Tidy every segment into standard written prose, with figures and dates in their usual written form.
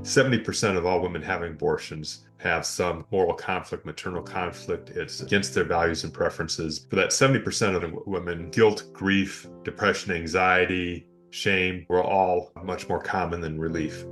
70% of all women having abortions have some moral conflict, maternal conflict. It's against their values and preferences. For that 70% of the women, guilt, grief, depression, anxiety, shame were all much more common than relief.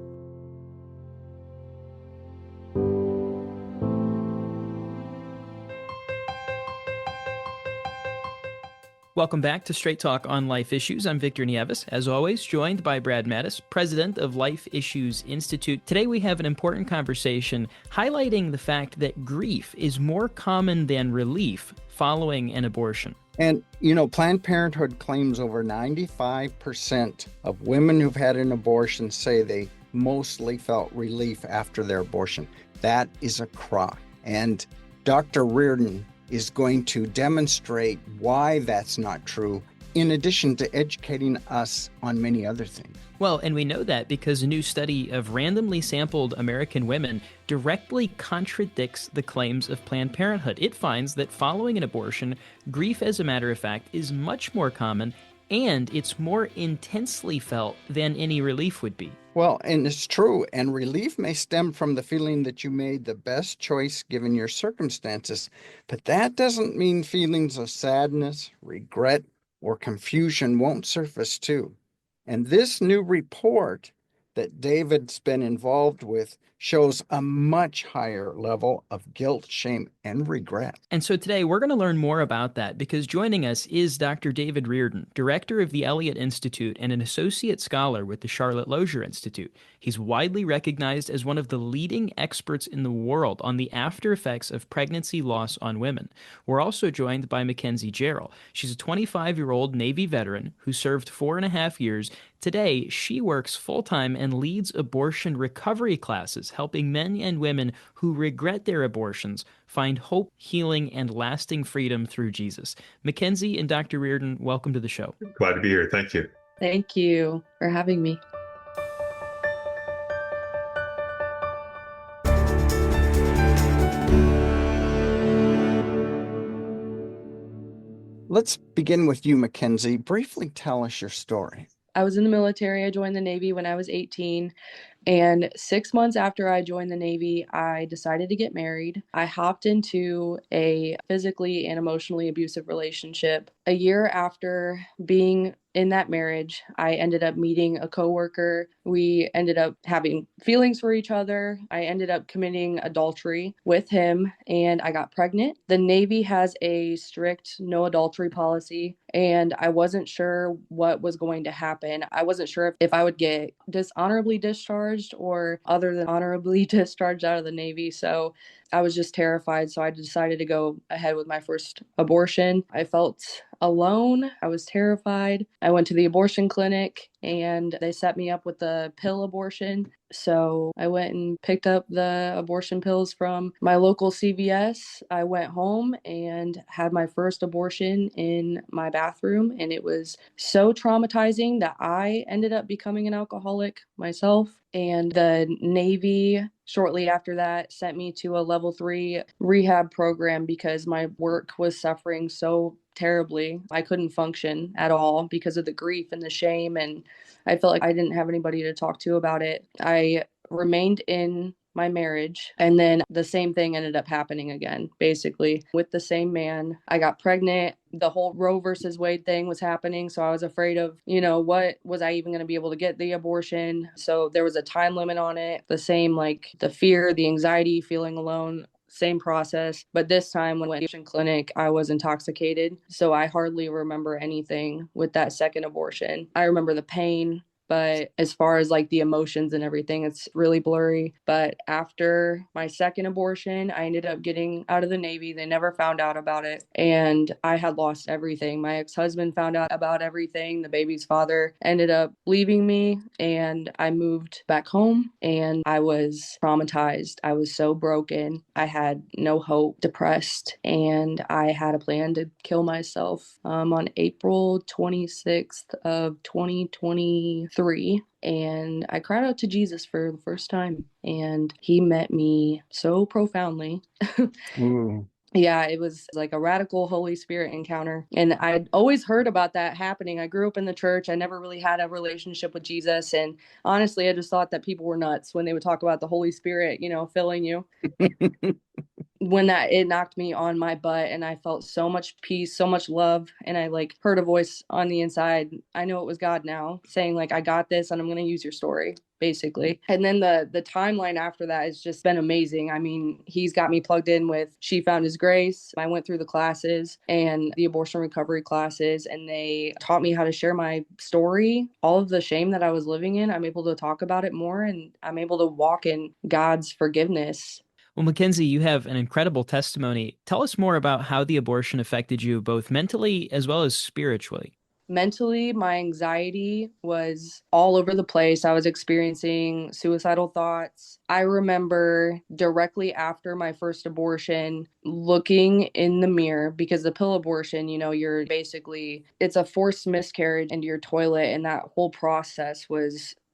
Welcome back to Straight Talk on Life Issues. I'm Victor Nieves, as always, joined by Brad Mattis, president of Life Issues Institute. Today we have an important conversation highlighting the fact that grief is more common than relief following an abortion. And, Planned Parenthood claims over 95% of women who've had an abortion say they mostly felt relief after their abortion. That is a crock. And Dr. Rearden is going to demonstrate why that's not true, in addition to educating us on many other things. Well, and we know that because a new study of randomly sampled American women directly contradicts the claims of Planned Parenthood. It finds that following an abortion, grief, as a matter of fact, is much more common and it's more intensely felt than any relief would be. Well, and it's true. And relief may stem from the feeling that you made the best choice given your circumstances. But that doesn't mean feelings of sadness, regret, or confusion won't surface too. And this new report that David's been involved with shows a much higher level of guilt, shame, and regret. And so today we're going to learn more about that because joining us is Dr. David Rearden, director of the Elliott Institute and an associate scholar with the Charlotte Lozier Institute. He's widely recognized as one of the leading experts in the world on the after effects of pregnancy loss on women. We're also joined by Mekenzie Jarrell. She's a 25-year-old Navy veteran who served 4.5 years. Today, she works full-time and leads abortion recovery classes, helping men and women who regret their abortions find hope, healing, and lasting freedom through Jesus. Mekenzie and Dr. Rearden, welcome to the show. Glad to be here. Thank you. Thank you for having me. Let's begin with you, Mekenzie. Briefly tell us your story. I was in the military. I joined the Navy when I was 18. And 6 months after I joined the Navy, I decided to get married. I hopped into a physically and emotionally abusive relationship. A year after being in that marriage, I ended up meeting a coworker. We ended up having feelings for each other. I ended up committing adultery with him and I got pregnant. The Navy has a strict no adultery policy and I wasn't sure what was going to happen. I wasn't sure if I would get dishonorably discharged or other than honorably discharged out of the Navy. So I was just terrified. So I decided to go ahead with my first abortion. I felt alone. I was terrified. I went to the abortion clinic and they set me up with the pill abortion. So I went and picked up the abortion pills from my local CVS. I went home and had my first abortion in my bathroom. And it was so traumatizing that I ended up becoming an alcoholic myself. And the Navy shortly after that sent me to a level 3 rehab program because my work was suffering so terribly. I couldn't function at all because of the grief and the shame, and I felt like I didn't have anybody to talk to about it. I remained in my marriage, and then the same thing ended up happening again, basically with the same man. I got pregnant. The whole Roe versus Wade thing was happening, so I was afraid of, what was I even going to be able to get the abortion? So there was a time limit on it. The same, like the fear, the anxiety, feeling alone. Same process, but this time when I went to the abortion clinic, I was intoxicated, so I hardly remember anything with that second abortion. I remember the pain, but as far as like the emotions and everything, it's really blurry. But after my second abortion, I ended up getting out of the Navy. They never found out about it, and I had lost everything. My ex-husband found out about everything. The baby's father ended up leaving me, and I moved back home, and I was traumatized. I was so broken. I had no hope, depressed, and I had a plan to kill myself on April 26th of 2023. And I cried out to Jesus for the first time, and he met me so profoundly. Yeah, it was like a radical Holy Spirit encounter. And I'd always heard about that happening. I grew up in the church. I never really had a relationship with Jesus. And honestly, I just thought that people were nuts when they would talk about the Holy Spirit, filling you. When that it knocked me on my butt and I felt so much peace, so much love, and I like heard a voice on the inside. I know it was God now saying like, I got this and I'm going to use your story basically. And then the timeline after that has just been amazing. I mean, he's got me plugged in with She Found His Grace. I went through the classes and the abortion recovery classes, and they taught me how to share my story. All of the shame that I was living in, I'm able to talk about it more, and I'm able to walk in God's forgiveness. Well, Mekenzie, you have an incredible testimony. Tell us more about how the abortion affected you, both mentally as well as spiritually. Mentally, my anxiety was all over the place. I was experiencing suicidal thoughts. I remember directly after my first abortion looking in the mirror, because the pill abortion, you're basically, it's a forced miscarriage into your toilet. And that whole process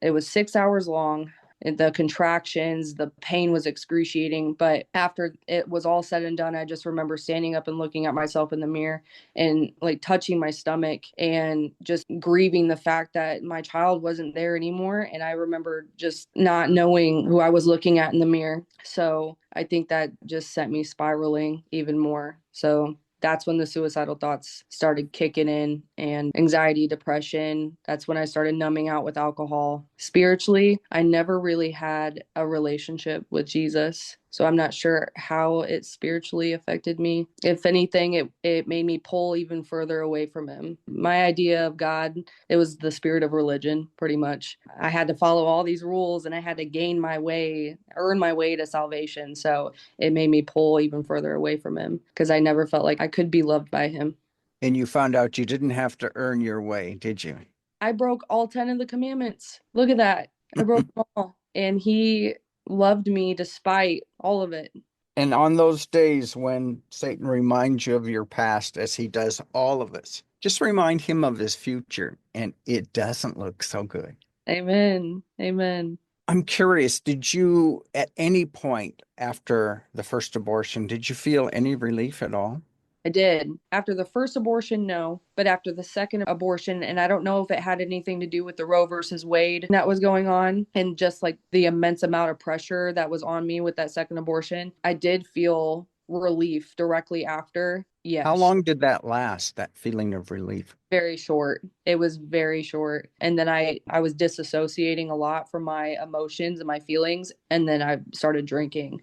it was 6 hours long. The contractions, the pain was excruciating. But after it was all said and done, I just remember standing up and looking at myself in the mirror and like touching my stomach and just grieving the fact that my child wasn't there anymore. And I remember just not knowing who I was looking at in the mirror. So I think that just sent me spiraling even more. So that's when the suicidal thoughts started kicking in, and anxiety, depression. That's when I started numbing out with alcohol. Spiritually, I never really had a relationship with Jesus. So I'm not sure how it spiritually affected me. If anything, it made me pull even further away from him. My idea of God, it was the spirit of religion, pretty much. I had to follow all these rules and I had to earn my way to salvation. So it made me pull even further away from him because I never felt like I could be loved by him. And you found out you didn't have to earn your way, did you? I broke all 10 of the commandments. Look at that. I broke them all. And he loved me despite all of it. And on those days when Satan reminds you of your past, as he does all of us, just remind him of his future, and it doesn't look so good. Amen. Amen. I'm curious, did you, at any point after the first abortion, did you feel any relief at all? I did. After the first abortion, no. But after the second abortion, and I don't know if it had anything to do with the Roe versus Wade that was going on and just like the immense amount of pressure that was on me with that second abortion, I did feel relief directly after. Yes. How long did that last, that feeling of relief? Very short. It was very short. And then I was disassociating a lot from my emotions and my feelings. And then I started drinking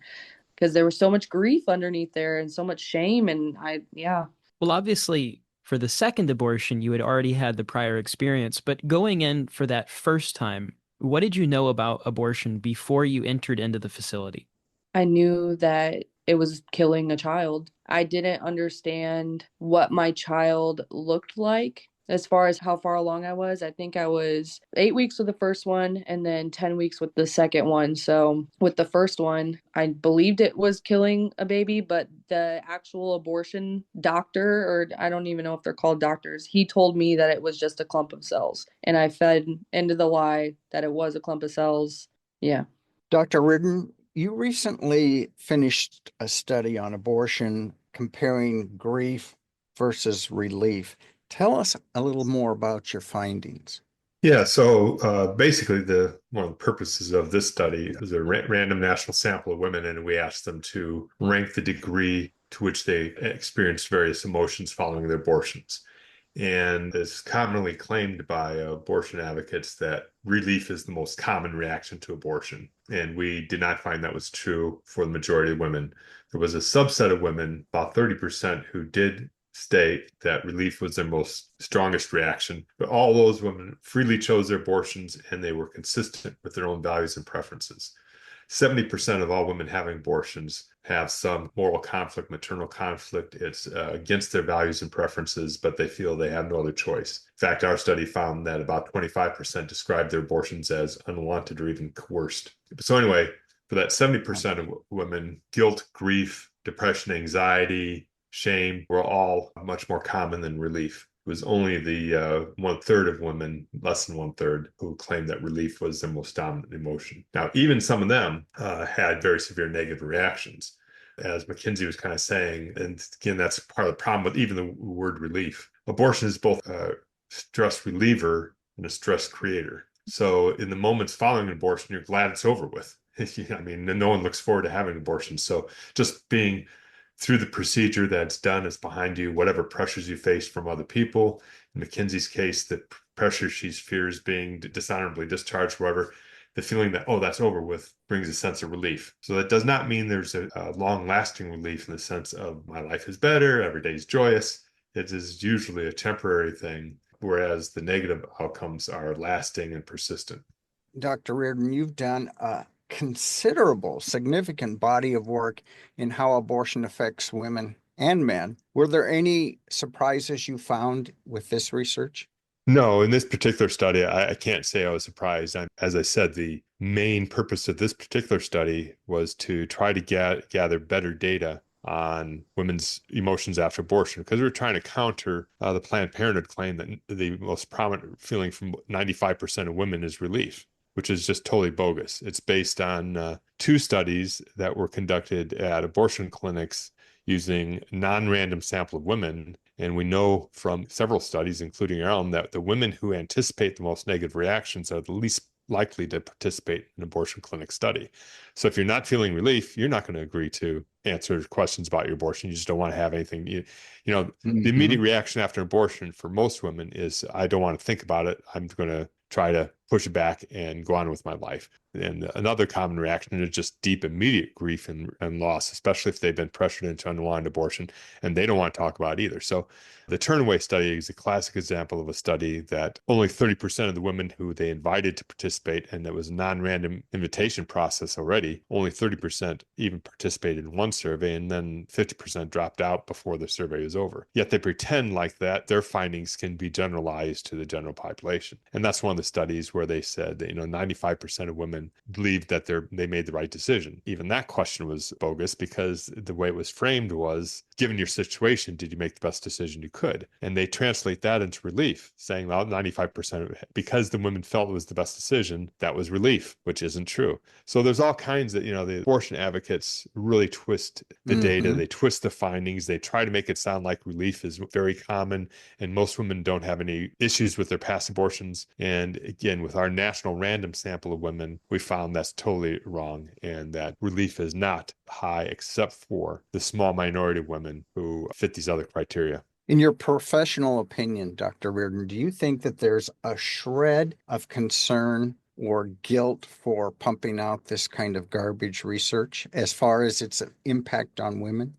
because there was so much grief underneath there and so much shame. And yeah. Well, obviously, for the second abortion, you had already had the prior experience, but going in for that first time, what did you know about abortion before you entered into the facility? I knew that it was killing a child. I didn't understand what my child looked like as far as how far along I was. I think I was 8 weeks with the first one and then 10 weeks with the second one. So with the first one, I believed it was killing a baby, but the actual abortion doctor, or I don't even know if they're called doctors, he told me that it was just a clump of cells. And I fed into the lie that it was a clump of cells. Yeah. Dr. Rearden, you recently finished a study on abortion comparing grief versus relief. Tell us a little more about your findings. Yeah, so basically, one of the purposes of this study is a random national sample of women, and we asked them to rank the degree to which they experienced various emotions following their abortions. And it's commonly claimed by abortion advocates that relief is the most common reaction to abortion. And we did not find that was true for the majority of women. There was a subset of women, about 30%, who did state that relief was their most strongest reaction. But all those women freely chose their abortions and they were consistent with their own values and preferences. 70% of all women having abortions have some moral conflict, maternal conflict. It's against their values and preferences, but they feel they have no other choice. In fact, our study found that about 25% described their abortions as unwanted or even coerced. So anyway, for that 70% of women, guilt, grief, depression, anxiety, shame were all much more common than relief. It was only the 1/3 of women, less than 1/3, who claimed that relief was their most dominant emotion. Now, even some of them had very severe negative reactions. as Mekenzie was kind of saying, and again, that's part of the problem with even the word relief. Abortion is both a stress reliever and a stress creator. So in the moments following an abortion, you're glad it's over with. I mean, no one looks forward to having an abortion. So just being through the procedure that's done is behind you, whatever pressures you face from other people. In Mekenzie's case, the pressure she fears being dishonorably discharged, whatever, the feeling that, oh, that's over with brings a sense of relief. So that does not mean there's a long-lasting relief in the sense of my life is better, every day is joyous. It is usually a temporary thing, whereas the negative outcomes are lasting and persistent. Dr. Rearden, you've done a considerable, significant body of work in how abortion affects women and men. Were there any surprises you found with this research? No, in this particular study, I can't say I was surprised. As I said, the main purpose of this particular study was to try to gather better data on women's emotions after abortion, because we were trying to counter the Planned Parenthood claim that the most prominent feeling from 95% of women is relief, which is just totally bogus. It's based on two studies that were conducted at abortion clinics using non-random sample of women. And we know from several studies, including our own, that the women who anticipate the most negative reactions are the least likely to participate in an abortion clinic study. So if you're not feeling relief, you're not going to agree to answer questions about your abortion. You just don't want to have anything. The immediate reaction after abortion for most women is, I don't want to think about it. I'm going to try to push it back and go on with my life. And another common reaction is just deep, immediate grief and loss, especially if they've been pressured into unwanted abortion and they don't want to talk about it either. So the Turnaway study is a classic example of a study that only 30% of the women who they invited to participate, and it was a non-random invitation process already, only 30% even participated in one survey, and then 50% dropped out before the survey was over. Yet they pretend like that their findings can be generalized to the general population. And that's one of the studies where they said that 95% of women believed that they made the right decision. Even that question was bogus, because the way it was framed was, given your situation, did you make the best decision you could? And they translate that into relief, saying, well, 95%, because the women felt it was the best decision, that was relief, which isn't true. So there's all kinds of, the abortion advocates really twist the data, they twist the findings, they try to make it sound like relief is very common, and most women don't have any issues with their past abortions. And again, with our national random sample of women, we found that's totally wrong, and that relief is not high except for the small minority of women who fit these other criteria. In your professional opinion, Dr. Rearden, do you think that there's a shred of concern or guilt for pumping out this kind of garbage research as far as its impact on women?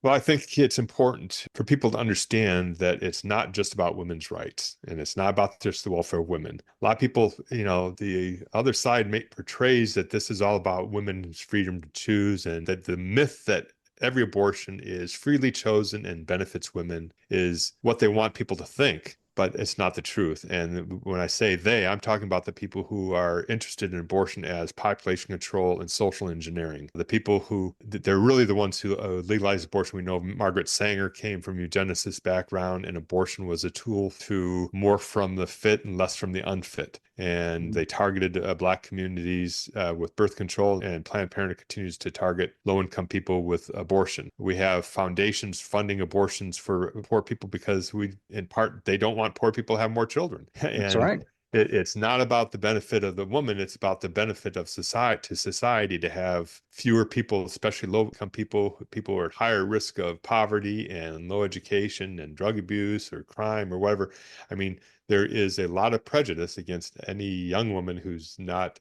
Well, I think it's important for people to understand that it's not just about women's rights, and it's not about just the welfare of women. A lot of people, the other side portrays that this is all about women's freedom to choose, and that the myth that every abortion is freely chosen and benefits women is what they want people to think. But it's not the truth. And when I say they, I'm talking about the people who are interested in abortion as population control and social engineering. The people who, they're really the ones who legalize abortion. We know Margaret Sanger came from a eugenicist background, and abortion was a tool to more from the fit and less from the unfit. And they targeted Black communities with birth control, and Planned Parenthood continues to target low-income people with abortion. We have foundations funding abortions for poor people because in part, they don't want poor people to have more children. That's right. It's not about the benefit of the woman. It's about the benefit of society to have fewer people, especially low-income people who are at higher risk of poverty and low education and drug abuse or crime or whatever. I mean, there is a lot of prejudice against any young woman who's not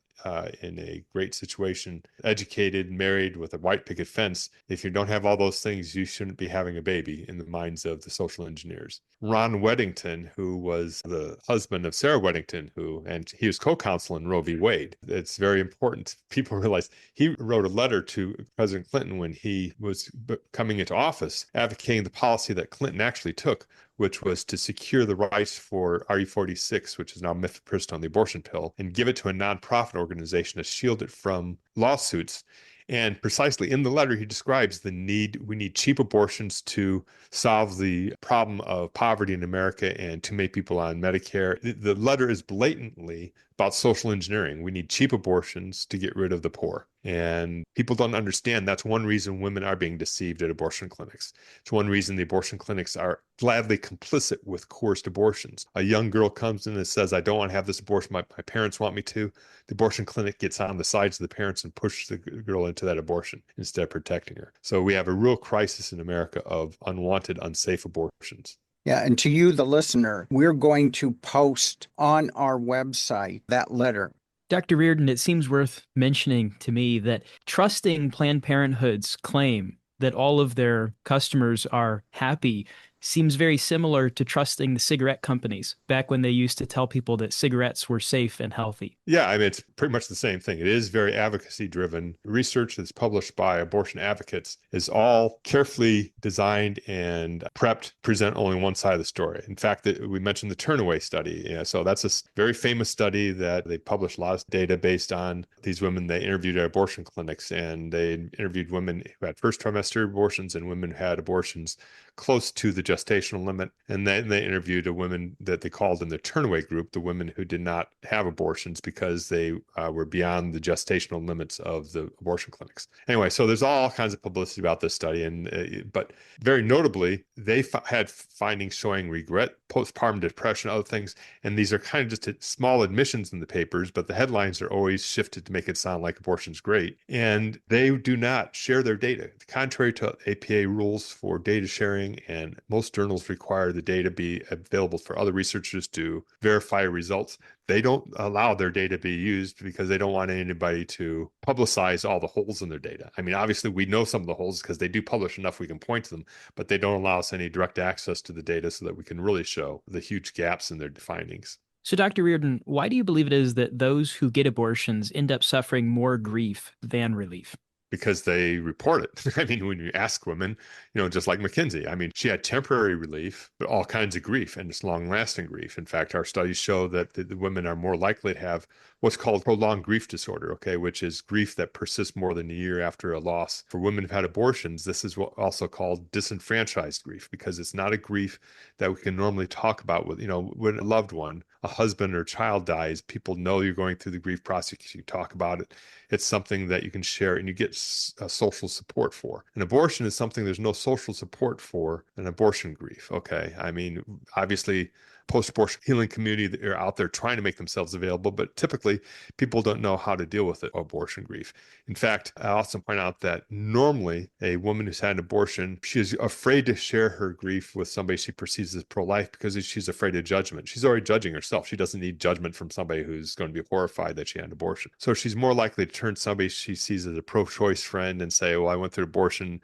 in a great situation, educated, married with a white picket fence. If you don't have all those things, you shouldn't be having a baby in the minds of the social engineers. Ron Weddington, who was the husband of Sarah Weddington, and he was co-counsel in Roe v. Wade. It's very important. People realize he wrote a letter to President Clinton when he was coming into office, advocating the policy that Clinton actually took, which was to secure the rights for RE46, which is now mifepristone, the abortion pill, and give it to a nonprofit organization to shield it from lawsuits. And precisely in the letter, he describes we need cheap abortions to solve the problem of poverty in America and to make people on Medicare. The letter is blatantly about social engineering. We need cheap abortions to get rid of the poor. And people don't understand that's one reason women are being deceived at abortion clinics. It's one reason the abortion clinics are gladly complicit with coerced abortions. A young girl comes in and says, I don't want to have this abortion. My parents want me to. The abortion clinic gets on the sides of the parents and pushes the girl into that abortion instead of protecting her. So we have a real crisis in America of unwanted, unsafe abortions. Yeah, and to you, the listener, we're going to post on our website that letter. Dr. Rearden, it seems worth mentioning to me that trusting Planned Parenthood's claim that all of their customers are happy seems very similar to trusting the cigarette companies back when they used to tell people that cigarettes were safe and healthy. Yeah, I mean, it's pretty much the same thing. It is very advocacy driven. Research that's published by abortion advocates is all carefully designed and prepped, present only one side of the story. In fact, we mentioned the Turnaway study. Yeah, so that's a very famous study that they published a lot of data based on these women they interviewed at abortion clinics. And they interviewed women who had first trimester abortions and women who had abortions close to the gestational limit. And then they interviewed a women that they called in the Turnaway group, the women who did not have abortions because they were beyond the gestational limits of the abortion clinics. Anyway, so there's all kinds of publicity about this study, but very notably, they had findings showing regret, postpartum depression, other things, and these are kind of just small admissions in the papers, but the headlines are always shifted to make it sound like abortion's great, and they do not share their data. Contrary to APA rules for data sharing, and most journals require the data be available for other researchers to verify results, they don't allow their data to be used because they don't want anybody to publicize all the holes in their data. I mean, obviously, we know some of the holes because they do publish enough we can point to them, but they don't allow us any direct access to the data so that we can really show the huge gaps in their findings. So, Dr. Rearden, why do you believe it is that those who get abortions end up suffering more grief than relief? Because they report it. I mean, when you ask women, just like Mekenzie, I mean, she had temporary relief, but all kinds of grief, and it's long-lasting grief. In fact, our studies show that the women are more likely to have what's called prolonged grief disorder, okay, which is grief that persists more than a year after a loss. For women who've had abortions, this is what also called disenfranchised grief, because it's not a grief that we can normally talk about with, when a loved one, a husband or child dies, people know you're going through the grief process, you talk about it. It's something that you can share and you get social support for. An abortion is something there's no social support for, an abortion grief. Okay. I mean, obviously, post-abortion healing community that are out there trying to make themselves available, but typically people don't know how to deal with it, abortion grief. In fact, I also point out that normally a woman who's had an abortion, she is afraid to share her grief with somebody she perceives as pro-life because she's afraid of judgment. She's already judging herself. She doesn't need judgment from somebody who's going to be horrified that she had an abortion. So she's more likely to turn to somebody she sees as a pro-choice friend and say, well, I went through abortion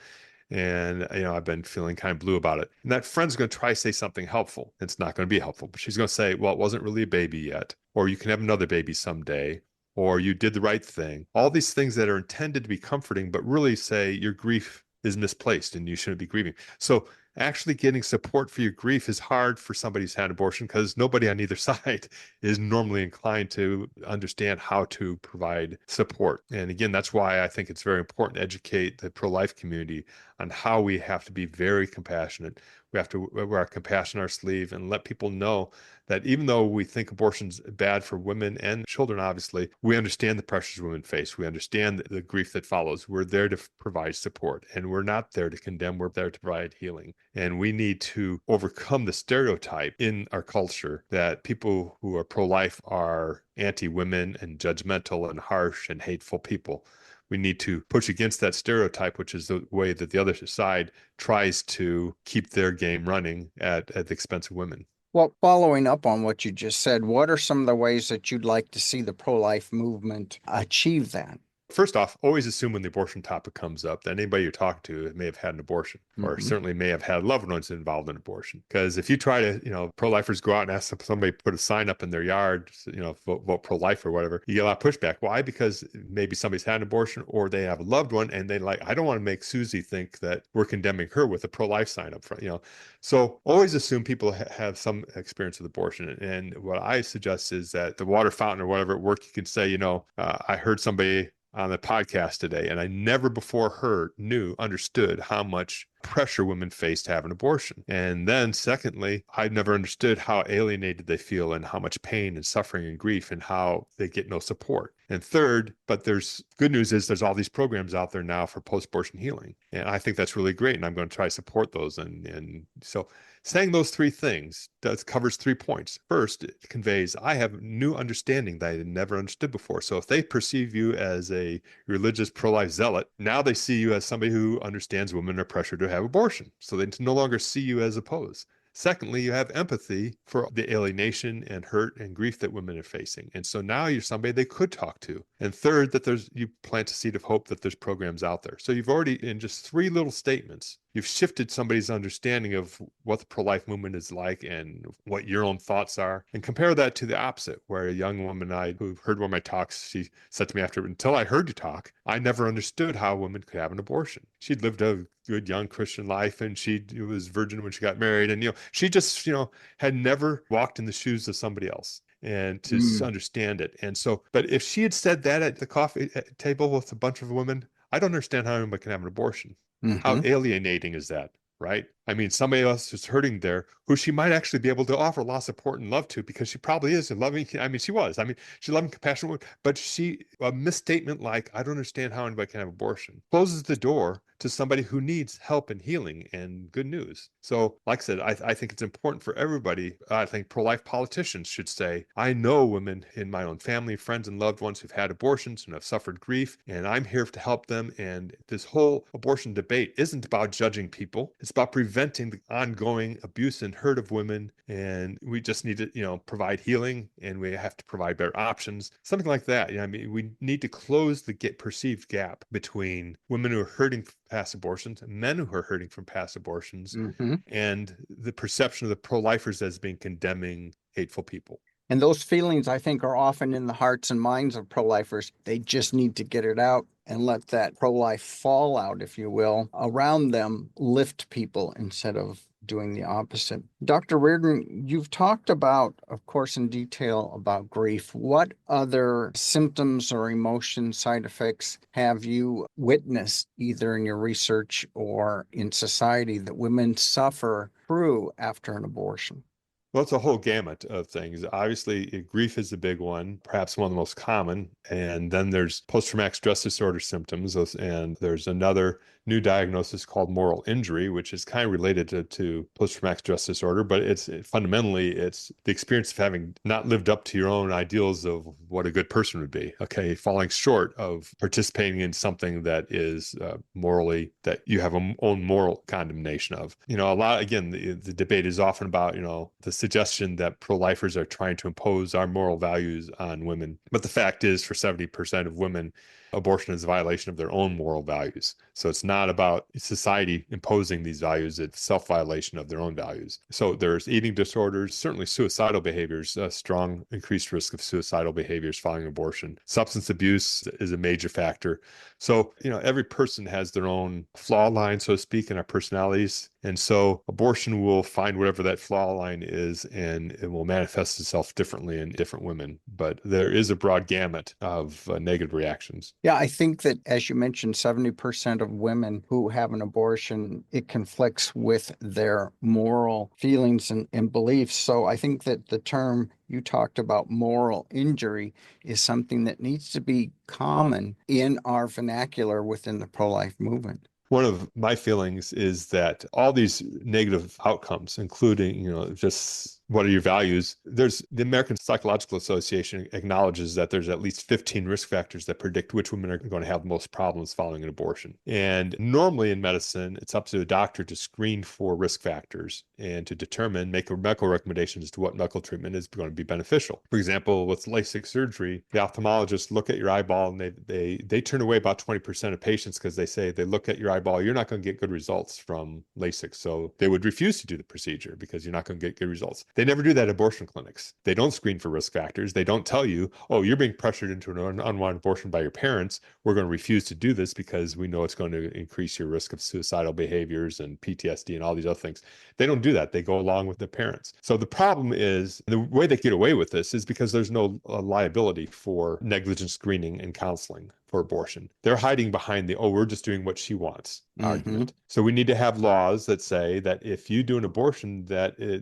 and I've been feeling kind of blue about it. And that friend's going to try to say something helpful. It's not going to be helpful, but she's going to say, well, it wasn't really a baby yet, or you can have another baby someday, or you did the right thing. All these things that are intended to be comforting, but really say your grief is misplaced and you shouldn't be grieving. So actually getting support for your grief is hard for somebody who's had an abortion because nobody on either side is normally inclined to understand how to provide support. And again, that's why I think it's very important to educate the pro-life community on how we have to be very compassionate. We have to wear our compassion on our sleeve and let people know that even though we think abortion's bad for women and children, obviously, we understand the pressures women face. We understand the grief that follows. We're there to provide support, and we're not there to condemn. We're there to provide healing. And we need to overcome the stereotype in our culture that people who are pro-life are anti-women and judgmental and harsh and hateful people. We need to push against that stereotype, which is the way that the other side tries to keep their game running at the expense of women. Well, following up on what you just said, what are some of the ways that you'd like to see the pro-life movement achieve that? First off, always assume when the abortion topic comes up that anybody you're talking to may have had an abortion or certainly may have had loved ones involved in abortion. Because if you try to, pro-lifers go out and ask somebody to put a sign up in their yard, vote pro-life or whatever, you get a lot of pushback. Why? Because maybe somebody's had an abortion or they have a loved one and I don't want to make Susie think that we're condemning her with a pro-life sign up front, So always assume people have some experience with abortion. And what I suggest is that the water fountain or whatever at work, you can say, I heard somebody on the podcast today, and I never before understood how much pressure women face to have an abortion. And then secondly, I never understood how alienated they feel and how much pain and suffering and grief and how they get no support. And third, but there's good news is there's all these programs out there now for post-abortion healing. And I think that's really great. And I'm going to try to support those. And so saying those three things covers 3 points. First, it conveys, I have new understanding that I had never understood before. So if they perceive you as a religious pro-life zealot, now they see you as somebody who understands women are pressured to have abortion. So they no longer see you as opposed. Secondly, you have empathy for the alienation and hurt and grief that women are facing. And so now you're somebody they could talk to. And third, that you plant a seed of hope that there's programs out there. So you've already, in just 3 little statements, you've shifted somebody's understanding of what the pro-life movement is like and what your own thoughts are. And compare that to the opposite, where a young woman who heard one of my talks, she said to me after, until I heard you talk, I never understood how women could have an abortion. She'd lived a good young Christian life, and she was virgin when she got married. And, she just, had never walked in the shoes of somebody else and to understand it. And so, but if she had said that at the coffee table with a bunch of women, I don't understand how anybody can have an abortion. How alienating is that, right? I mean, somebody else who's hurting there, who she might actually be able to offer a lot of support and love to, because she probably is a loving. I mean, she was. I mean, she's loving, compassionate, but a misstatement like, I don't understand how anybody can have abortion, closes the door to somebody who needs help and healing and good news. So, like I said, I think it's important for everybody. I think pro-life politicians should say, I know women in my own family, friends, and loved ones who've had abortions and have suffered grief, and I'm here to help them. And this whole abortion debate isn't about judging people. It's about preventing the ongoing abuse and hurt of women. And we just need to, provide healing, and we have to provide better options, something like that. I mean, we need to close the perceived gap between women who are hurting from past abortions, men who are hurting from past abortions, and the perception of the pro-lifers as being condemning hateful people. And those feelings, I think, are often in the hearts and minds of pro-lifers. They just need to get it out and let that pro-life fallout, if you will, around them lift people instead of doing the opposite. Dr. Rearden, you've talked about, of course, in detail about grief. What other symptoms or emotion side effects have you witnessed, either in your research or in society, that women suffer through after an abortion? Well, it's a whole gamut of things. Obviously, grief is a big one, perhaps one of the most common. And then there's post-traumatic stress disorder symptoms. And there's another new diagnosis called moral injury, which is kind of related to post-traumatic stress disorder. But fundamentally, it's the experience of having not lived up to your own ideals of what a good person would be. Okay, falling short of participating in something that is morally, that you have a own moral condemnation of. A lot, again, the debate is often about, the suggestion that pro-lifers are trying to impose our moral values on women. But the fact is, for 70% of women, abortion is a violation of their own moral values. So it's not about society imposing these values, it's self-violation of their own values. So there's eating disorders, certainly suicidal behaviors, a strong increased risk of suicidal behaviors following abortion. Substance abuse is a major factor. So, every person has their own flaw line, so to speak, in our personalities. And so abortion will find whatever that flaw line is, and it will manifest itself differently in different women. But there is a broad gamut of negative reactions. Yeah, I think that, as you mentioned, 70% of women who have an abortion, it conflicts with their moral feelings and beliefs. So I think that the term you talked about, moral injury, is something that needs to be common in our vernacular within the pro-life movement. One of my feelings is that all these negative outcomes, including, just what are your values? There's the American Psychological Association acknowledges that there's at least 15 risk factors that predict which women are going to have the most problems following an abortion. And normally in medicine, it's up to the doctor to screen for risk factors and to make a medical recommendation as to what medical treatment is going to be beneficial. For example, with LASIK surgery, the ophthalmologists look at your eyeball and they turn away about 20% of patients because they say they look at your eyeball, you're not going to get good results from LASIK. So they would refuse to do the procedure because you're not going to get good results. They never do that at abortion clinics. They don't screen for risk factors. They don't tell you, oh, you're being pressured into an unwanted abortion by your parents. We're going to refuse to do this because we know it's going to increase your risk of suicidal behaviors and PTSD and all these other things. They don't do that. They go along with the parents. So the problem is, the way they get away with this is because there's no liability for negligent screening and counseling. for abortion. They're hiding behind the, oh, we're just doing what she wants Mm-hmm. argument. So we need to have laws that say that if you do an abortion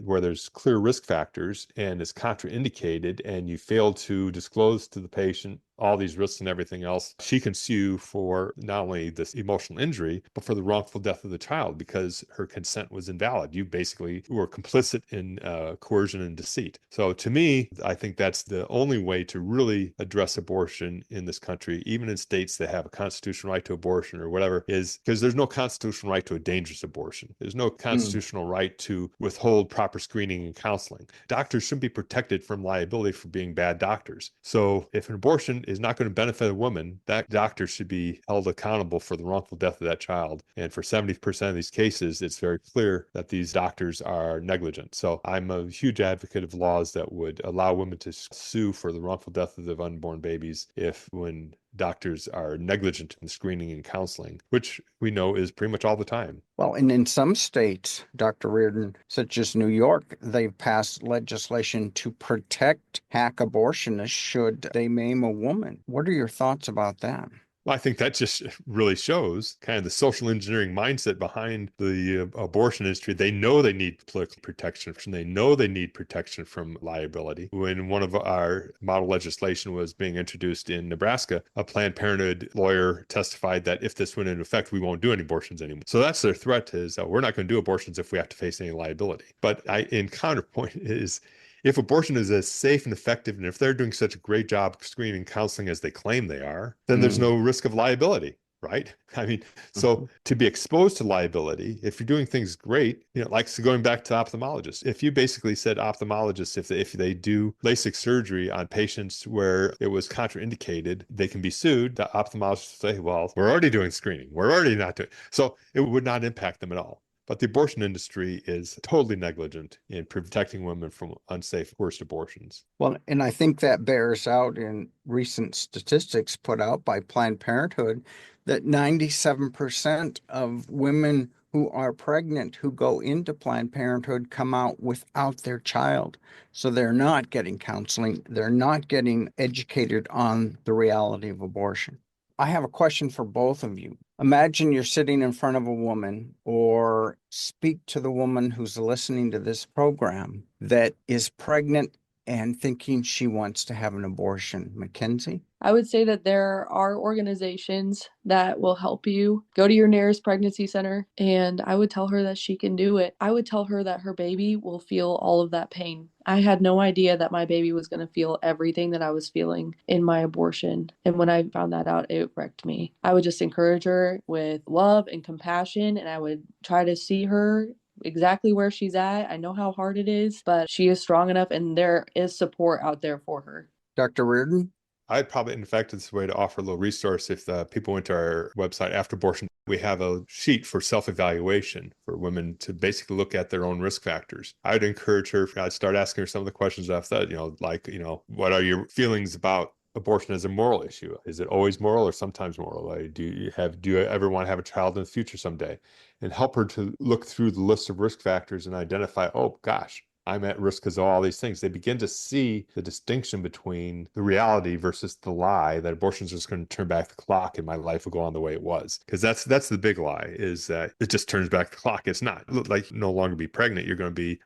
where there's clear risk factors and is contraindicated and you fail to disclose to the patient all these risks and everything else, she can sue for not only this emotional injury, but for the wrongful death of the child because her consent was invalid. You basically were complicit in coercion and deceit. So to me, I think that's the only way to really address abortion in this country, even in states that have a constitutional right to abortion or whatever, is because there's no constitutional right to a dangerous abortion. There's no constitutional right to withhold proper screening and counseling. Doctors shouldn't be protected from liability for being bad doctors. So if an abortion is not going to benefit a woman, that doctor should be held accountable for the wrongful death of that child. And for 70% of these cases, it's very clear that these doctors are negligent. So I'm a huge advocate of laws that would allow women to sue for the wrongful death of unborn babies when doctors are negligent in screening and counseling, which we know is pretty much all the time. Well, and in some states, Dr. Rearden, such as New York, they've passed legislation to protect hack abortionists should they maim a woman. What are your thoughts about that? Well, I think that just really shows kind of the social engineering mindset behind the abortion industry. They know they need political protection. They know they need protection from liability. When one of our model legislation was being introduced in Nebraska, a Planned Parenthood lawyer testified that if this went into effect, we won't do any abortions anymore. So that's their threat is we're not going to do abortions if we have to face any liability. But in counterpoint is, if abortion is as safe and effective, and if they're doing such a great job screening and counseling as they claim they are, then there's no risk of liability, right? I mean, so to be exposed to liability, if you're doing things great, like going back to ophthalmologists, if you basically said ophthalmologists, if they do LASIK surgery on patients where it was contraindicated, they can be sued, the ophthalmologists say, well, we're already doing screening. We're already not doing, so it would not impact them at all. But the abortion industry is totally negligent in protecting women from unsafe, forced abortions. Well, and I think that bears out in recent statistics put out by Planned Parenthood that 97% of women who are pregnant who go into Planned Parenthood come out without their child. So they're not getting counseling. They're not getting educated on the reality of abortion. I have a question for both of you. Imagine you're sitting in front of a woman, or speak to the woman who's listening to this program that is pregnant and thinking she wants to have an abortion. Mekenzie? I would say that there are organizations that will help you. Go to your nearest pregnancy center, and I would tell her that she can do it. I would tell her that her baby will feel all of that pain. I had no idea that my baby was going to feel everything that I was feeling in my abortion. And when I found that out, it wrecked me. I would just encourage her with love and compassion, and I would try to see her exactly where she's at. I know how hard it is, but she is strong enough, and there is support out there for her. Dr. Rearden? I'd probably, in fact, it's a way to offer a little resource. If people went to our website after abortion, we have a sheet for self-evaluation for women to basically look at their own risk factors. I'd encourage her, I'd start asking her some of the questions I've said, what are your feelings about abortion as a moral issue? Is it always moral or sometimes moral? Do you ever want to have a child in the future someday? And help her to look through the list of risk factors and identify, oh gosh, I'm at risk because of all these things. They begin to see the distinction between the reality versus the lie that abortion is just going to turn back the clock and my life will go on the way it was. Because that's the big lie, is that it just turns back the clock. It's not like no longer be pregnant. You're going to be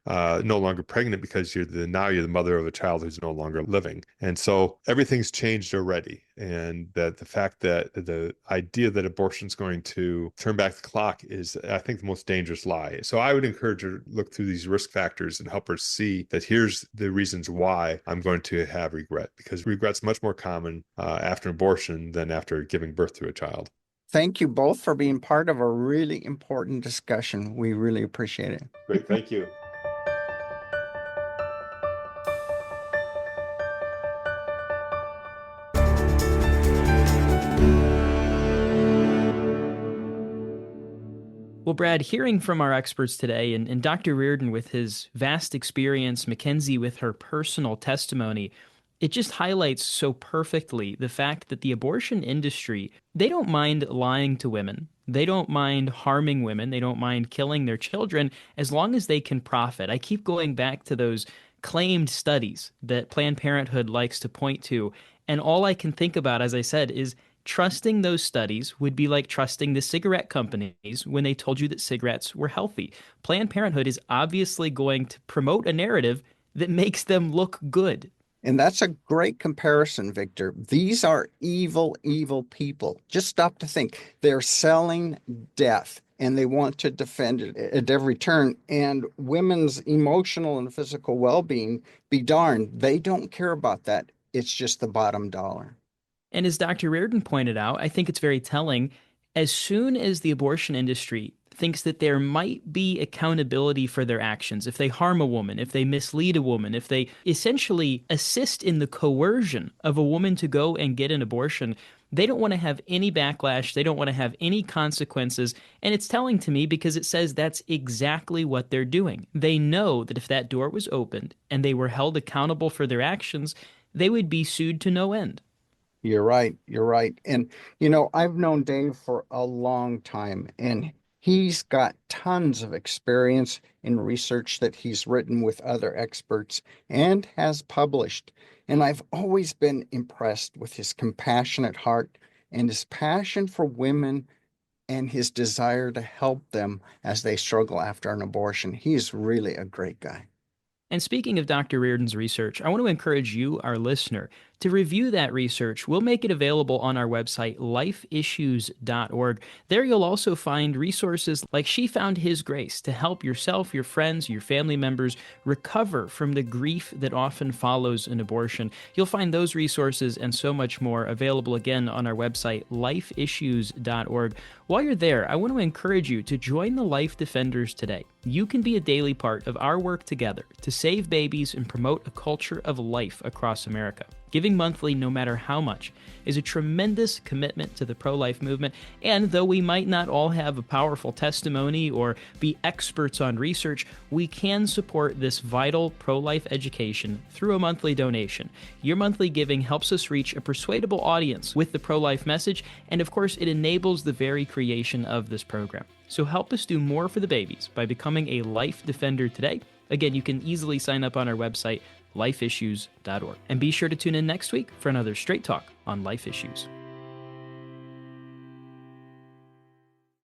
no longer pregnant because you're the mother of a child who's no longer living. And so everything's changed already. And that the fact that the idea that abortion is going to turn back the clock is, I think, the most dangerous lie. So I would encourage her to look through these risk factors and help her see that here's the reasons why I'm going to have regret, because regret's much more common after abortion than after giving birth to a child. Thank you both for being part of a really important discussion. We really appreciate it. Great, thank you. Well, Brad, hearing from our experts today, and Dr. Rearden with his vast experience, Mekenzie with her personal testimony, it just highlights so perfectly the fact that the abortion industry, they don't mind lying to women. They don't mind harming women. They don't mind killing their children as long as they can profit. I keep going back to those claimed studies that Planned Parenthood likes to point to. And all I can think about, as I said, is Trusting those studies would be like trusting the cigarette companies when they told you that cigarettes were healthy. Planned Parenthood is obviously going to promote a narrative that makes them look good. And that's a great comparison, Victor. These are evil, evil people. Just stop to think. They're selling death and they want to defend it at every turn. And women's emotional and physical well-being, be darned, they don't care about that. It's just the bottom dollar. And as Dr. Rearden pointed out, I think it's very telling. As soon as the abortion industry thinks that there might be accountability for their actions, if they harm a woman, if they mislead a woman, if they essentially assist in the coercion of a woman to go and get an abortion, they don't want to have any backlash. They don't want to have any consequences. And it's telling to me because it says that's exactly what they're doing. They know that if that door was opened and they were held accountable for their actions, they would be sued to no end. You're right. You're right. And, I've known Dave for a long time, and he's got tons of experience in research that he's written with other experts and has published. And I've always been impressed with his compassionate heart and his passion for women and his desire to help them as they struggle after an abortion. He's really a great guy. And speaking of Dr. Rearden's research, I want to encourage you, our listener, to review that research. We'll make it available on our website, lifeissues.org. There you'll also find resources like She Found His Grace to help yourself, your friends, your family members recover from the grief that often follows an abortion. You'll find those resources and so much more available again on our website, lifeissues.org. While you're there, I want to encourage you to join the Life Defenders today. You can be a daily part of our work together to save babies and promote a culture of life across America. Giving monthly, no matter how much, is a tremendous commitment to the pro-life movement, and though we might not all have a powerful testimony or be experts on research, we can support this vital pro-life education through a monthly donation. Your monthly giving helps us reach a persuadable audience with the pro-life message, and of course, it enables the very creation of this program. So help us do more for the babies by becoming a Life Defender today. Again, you can easily sign up on our website, lifeissues.org. And be sure to tune in next week for another Straight Talk on Life Issues.